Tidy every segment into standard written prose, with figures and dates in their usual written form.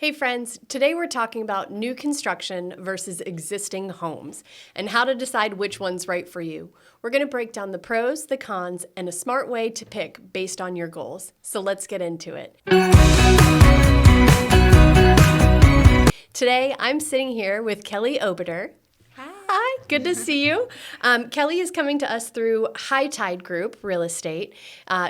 Hey friends, today we're talking about new construction versus existing homes and how to decide which one's right for you. We're going to break down the pros, the cons, and a smart way to pick based on your goals. So let's get into it. Today I'm sitting here with Kelly Oduber. Hi, good to see you. Kelly is coming to us through High Tide Group Real Estate.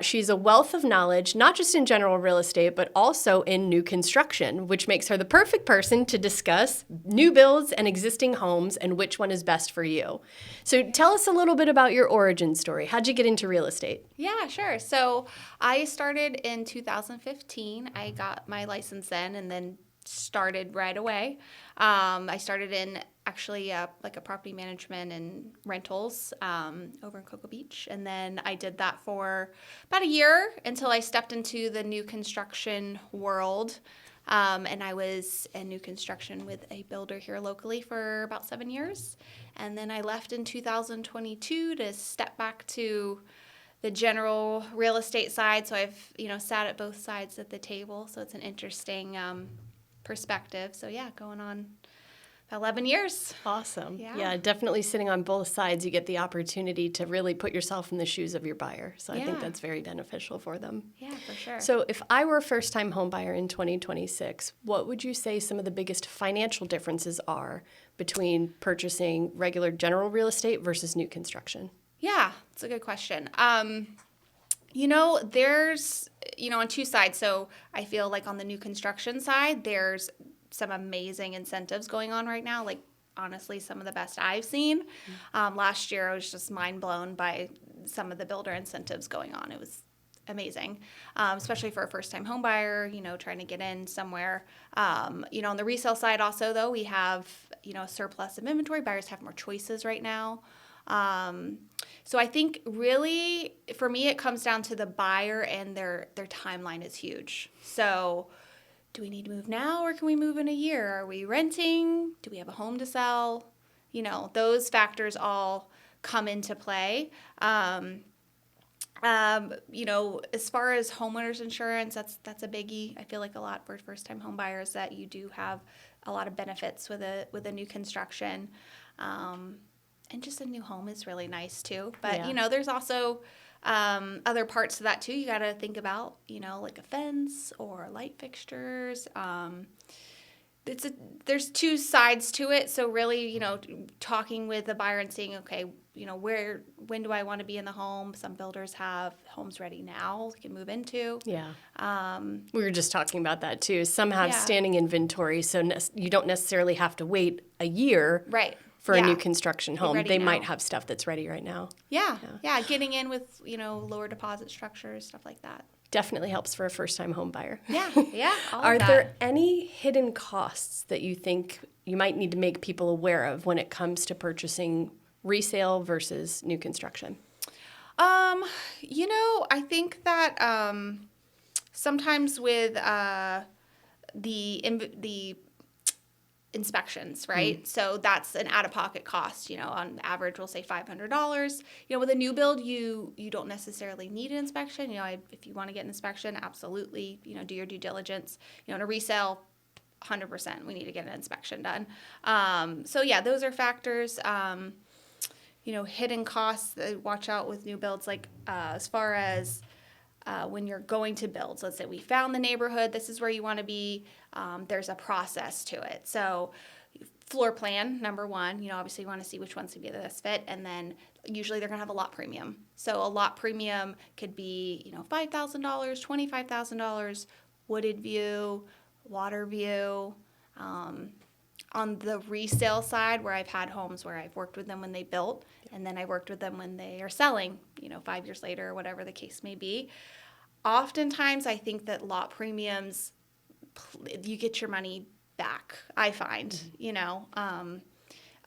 She's a wealth of knowledge, not just in general real estate, but also in new construction, which makes her the perfect person to discuss new builds and existing homes and which one is best for you. So tell us a little bit about your origin story. How'd you get into real estate? Yeah, sure. So I started in 2015. I got my license then and then started right away. I started in actually like a property management and rentals over in Cocoa Beach. And then I did that for about a year until I stepped into the new construction world. And I was in new construction with a builder here locally for about 7 years. And then I left in 2022 to step back to the general real estate side. So I've, sat at both sides of the table. So it's an interesting perspective. So yeah, going on 11 years. Awesome. Yeah. Yeah, definitely sitting on both sides, you get the opportunity to really put yourself in the shoes of your buyer. So I think that's very beneficial for them. Yeah, for sure. So if I were a first-time home buyer in 2026, what would you say some of the biggest financial differences are between purchasing regular general real estate versus new construction? Yeah, it's a good question. There's, on two sides. So I feel like on the new construction side, there's some amazing incentives going on right now. Like, honestly, some of the best I've seen. Last year, I was just mind blown by some of the builder incentives going on. It was amazing, especially for a first-time home buyer, trying to get in somewhere. On the resale side also, though, we have, a surplus of inventory. Buyers have more choices right now. So I think really, for me, it comes down to the buyer and their timeline is huge. So do we need to move now or can we move in a year? Are we renting? Do we have a home to sell? Those factors all come into play. As far as homeowners insurance, that's a biggie. I feel like a lot for first-time home buyers that you do have a lot of benefits with a new construction. And just a new home is really nice too. But, there's also other parts to that too. You got to think about, like a fence or light fixtures. There's two sides to it. So really, talking with the buyer and seeing, okay, when do I want to be in the home? Some builders have homes ready now they can move into. Yeah. We were just talking about that too. Some have standing inventory, so you don't necessarily have to wait a year. Right. For a new construction home. They now. might have stuff that's ready right now. Yeah. Getting in with, lower deposit structures, stuff like that. Definitely helps for a first-time home buyer. Yeah. Are there any hidden costs that you think you might need to make people aware of when it comes to purchasing resale versus new construction? I think that sometimes with the inspections, right? So that's an out-of-pocket cost. On average, we'll say $500. With a new build, you don't necessarily need an inspection. If you want to get an inspection, absolutely, do your due diligence. In a resale, 100%, we need to get an inspection done. Those are factors. Hidden costs. Watch out with new builds, like as far as when you're going to build. So let's say we found the neighborhood, this is where you want to be. There's a process to it. So floor plan, number one, obviously you want to see which one's going to be the best fit. And then usually they're going to have a lot premium. So a lot premium could be, $5,000, $25,000, wooded view, water view. On the resale side, where I've had homes where I've worked with them when they built, and then I worked with them when they are selling, 5 years later, or whatever the case may be. Oftentimes, I think that lot premiums, you get your money back, I find.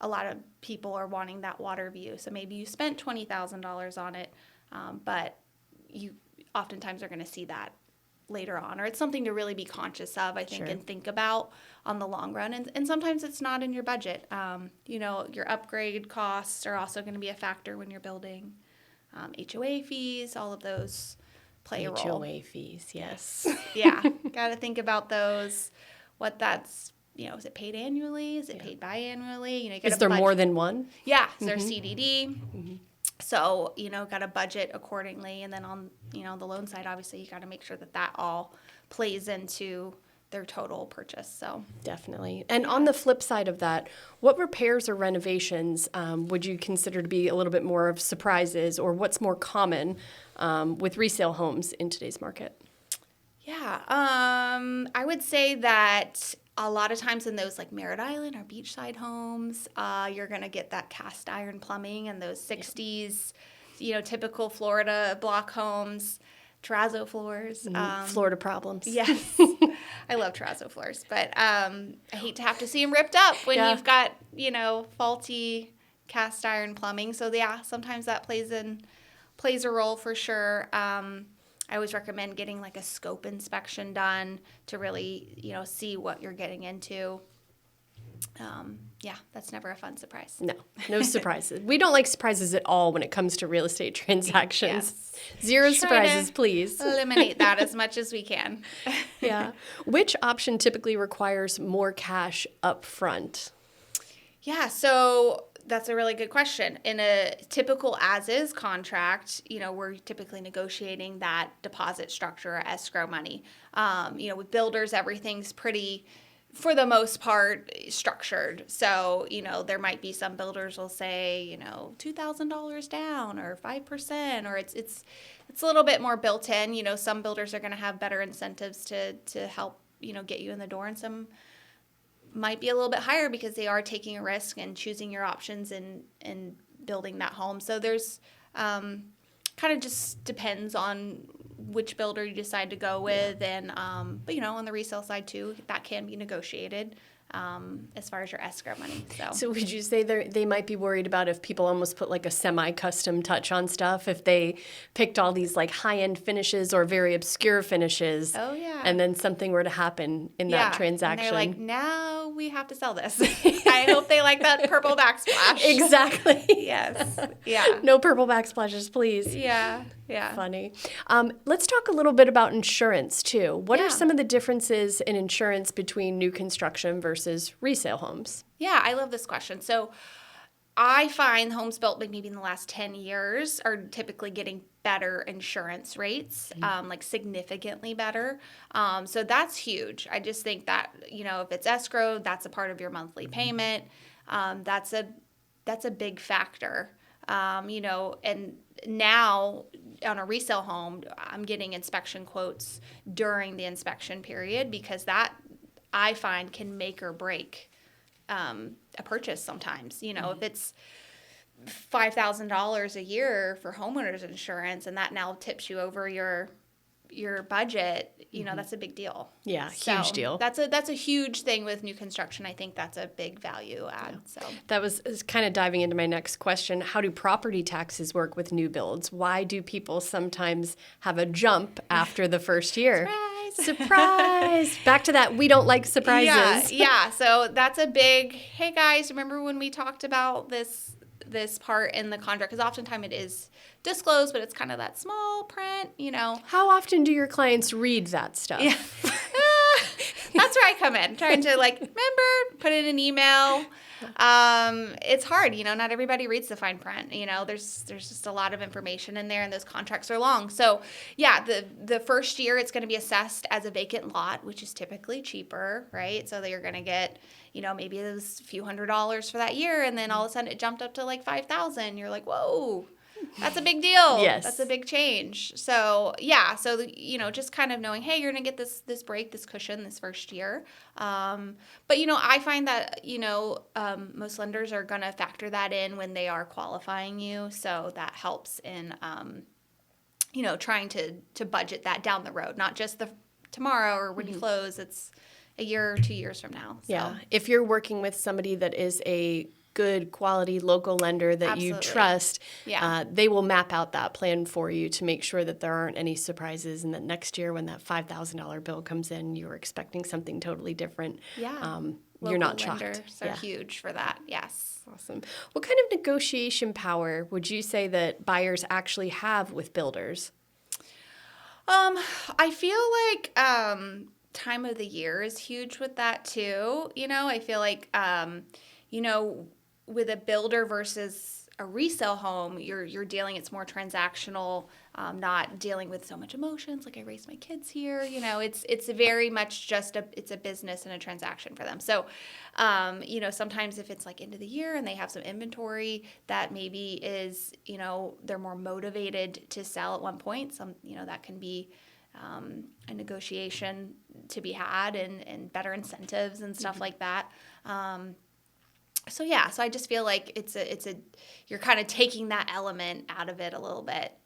A lot of people are wanting that water view. So maybe you spent $20,000 on it, but you oftentimes are going to see that later on, or it's something to really be conscious of, I think, and think about on the long run. And sometimes it's not in your budget. Your upgrade costs are also going to be a factor when you're building. HOA fees, all of those play a role. HOA fees, yes. Yeah, got to think about those. what that's, is it paid annually? Is it paid biannually? You Is there more than one? Yeah, is there CDD? So, got to budget accordingly. And then on, the loan side, obviously, you got to make sure that all plays into their total purchase. So definitely. And on the flip side of that, what repairs or renovations would you consider to be a little bit more of surprises, or what's more common with resale homes in today's market? Yeah, I would say that a lot of times in those like Merritt Island or beachside homes, you're going to get that cast iron plumbing and those 60s, typical Florida block homes, terrazzo floors. Florida problems. Yes. I love terrazzo floors, but I hate to have to see them ripped up when you've got, faulty cast iron plumbing. So yeah, sometimes that plays a role for sure. I always recommend getting like a scope inspection done to really, see what you're getting into. That's never a fun surprise. No surprises. We don't like surprises at all when it comes to real estate transactions. Yes. Zero surprises, please. Eliminate that as much as we can. Yeah. Which option typically requires more cash up front? Yeah, so that's a really good question. In a typical as-is contract, we're typically negotiating that deposit structure or escrow money. With builders, everything's pretty, for the most part, structured. So, there might be some builders will say, $2,000 down or 5%, or it's a little bit more built in. Some builders are going to have better incentives to help, get you in the door, and some might be a little bit higher because they are taking a risk and choosing your options and building that home. So there's kind of just depends on which builder you decide to go with. And, but on the resale side too, that can be negotiated as far as your escrow money. So would you say they might be worried about if people almost put like a semi-custom touch on stuff, if they picked all these like high-end finishes or very obscure finishes? Oh, yeah. And then something were to happen in that transaction. And they're like, now we have to sell this. I hope they like that purple backsplash. Exactly. Yes. Yeah. No purple backsplashes, please. Yeah. Yeah. Funny. Let's talk a little bit about insurance too. What are some of the differences in insurance between new construction versus resale homes? Yeah, I love this question. So I find homes built maybe in the last 10 years are typically getting better insurance rates, like significantly better. So that's huge. I just think that, if it's escrow, that's a part of your monthly payment. That's a big factor. And now on a resale home, I'm getting inspection quotes during the inspection period because that I find can make or break a purchase sometimes. If it's $5,000 a year for homeowners insurance and that now tips you over your budget, that's a big deal. Yeah, huge deal. That's a huge thing with new construction. I think that's a big value add. So that was kind of diving into my next question. How do property taxes work with new builds? Why do people sometimes have a jump after the first year? Surprise! Back to that, we don't like surprises. Yeah. So that's a big, hey guys, remember when we talked about this part in the contract? Because oftentimes it is disclosed, but it's kind of that small print, How often do your clients read that stuff? Yeah. That's where I come in, trying to remember, put in an email. It's hard, not everybody reads the fine print. There's just a lot of information in there, and those contracts are long. So yeah, the first year it's going to be assessed as a vacant lot, which is typically cheaper, right? So that you're going to get, maybe it was a few $100s for that year, and then all of a sudden it jumped up to like $5,000. You're like, whoa. That's a big deal. Yes. That's a big change. So, yeah. So, just kind of knowing, hey, you're going to get this break, this cushion this first year. But, I find that, most lenders are going to factor that in when they are qualifying you. So that helps in, trying to budget that down the road, not just tomorrow or when you close. It's a year or 2 years from now. So. Yeah. If you're working with somebody that is a good quality local lender that Absolutely. you trust, Yeah. They will map out that plan for you to make sure that there aren't any surprises, and that next year when that $5,000 bill comes in, you're expecting something totally different. Yeah. You're not shocked. Lenders are huge for that. Yes. Awesome. What kind of negotiation power would you say that buyers actually have with builders? I feel like time of the year is huge with that too. I feel like, with a builder versus a resale home, you're dealing, it's more transactional, not dealing with so much emotions. Like, I raised my kids here, it's very much just it's a business and a transaction for them. So, sometimes if it's like end of the year and they have some inventory that maybe is, they're more motivated to sell at one point, that can be a negotiation to be had and better incentives and stuff like that. So I just feel like you're kind of taking that element out of it a little bit,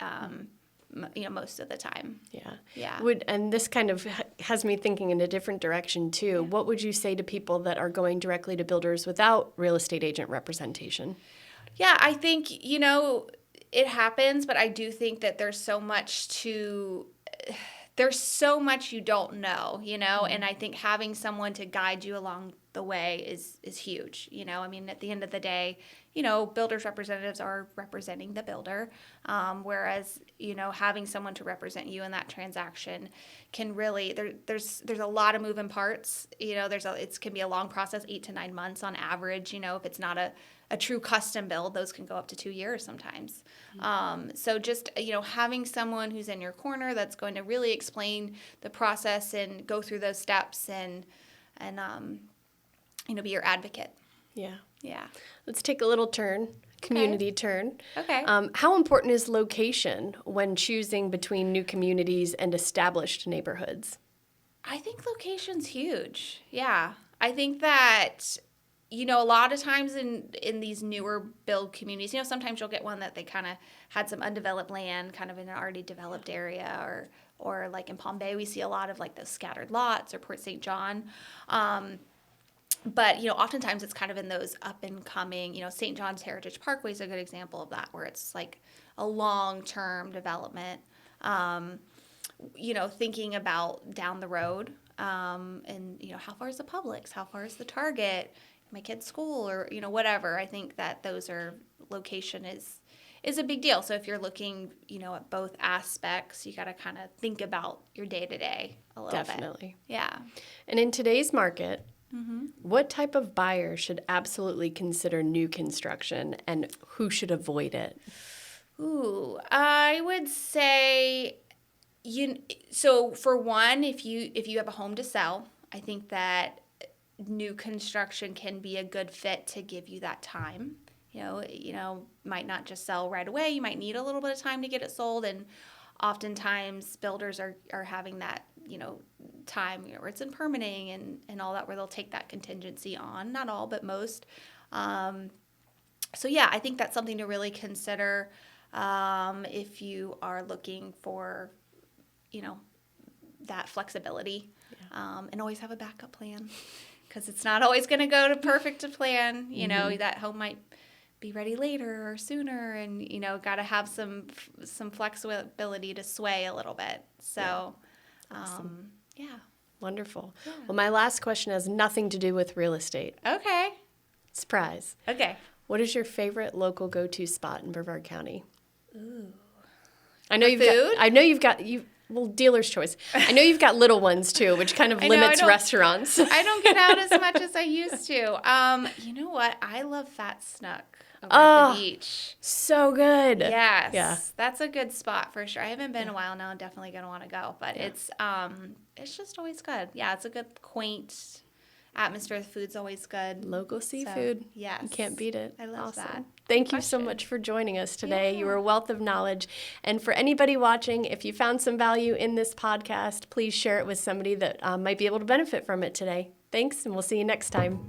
most of the time. Yeah. Yeah. And this kind of has me thinking in a different direction too. Yeah. What would you say to people that are going directly to builders without real estate agent representation? Yeah, I think, it happens, but I do think that there's so much you don't know, and I think having someone to guide you along the way is huge. At the end of the day, builders representatives are representing the builder, whereas, having someone to represent you in that transaction can really, there's a lot of moving parts. It can be a long process, 8 to 9 months on average. If it's not a true custom build, those can go up to 2 years sometimes. So just, having someone who's in your corner that's going to really explain the process and go through those steps and be your advocate. Yeah. Yeah. Let's take a little turn, community turn. Okay. How important is location when choosing between new communities and established neighborhoods? I think location's huge. Yeah. I think that, a lot of times in these newer build communities, sometimes you'll get one that they kind of had some undeveloped land kind of in an already developed area, or like in Palm Bay, we see a lot of like those scattered lots, or Port St. John. But, oftentimes it's kind of in those up and coming, St. John's Heritage Parkway is a good example of that, where it's like a long-term development, thinking about down the road, and, how far is the Publix? How far is the Target? My kid's school, or, whatever. I think that location is a big deal. So if you're looking, at both aspects, you got to kind of think about your day-to-day a little bit. Definitely. Yeah. And in today's market, what type of buyer should absolutely consider new construction, and who should avoid it? Ooh, I would say, so for one, if you have a home to sell, I think that new construction can be a good fit to give you that time. Might not just sell right away. You might need a little bit of time to get it sold, and oftentimes builders are having that, time, where it's in permitting and all that, where they'll take that contingency on. Not all, but most. So I think that's something to really consider if you are looking for, that flexibility, and always have a backup plan, because it's not always going to go to perfect to plan. That home might be ready later or sooner, and got to have some flexibility to sway a little bit. So, Awesome. Yeah. Wonderful. Yeah. Well, my last question has nothing to do with real estate. Okay. Surprise. Okay. What is your favorite local go-to spot in Brevard County? Ooh. Well, dealer's choice. I know you've got little ones too, which kind of limits restaurants. I don't get out as much as I used to. You know what? I love Fat Snook over at the beach. So good. Yes. Yeah. That's a good spot for sure. I haven't been in a while now. I'm definitely going to want to go. But it's just always good. Yeah, it's a good, quaint atmosphere. The food's always good. Local seafood. So, yes. You can't beat it. I love that. Thank you so much for joining us today. Yeah. You were a wealth of knowledge. And for anybody watching, if you found some value in this podcast, please share it with somebody that might be able to benefit from it today. Thanks, and we'll see you next time.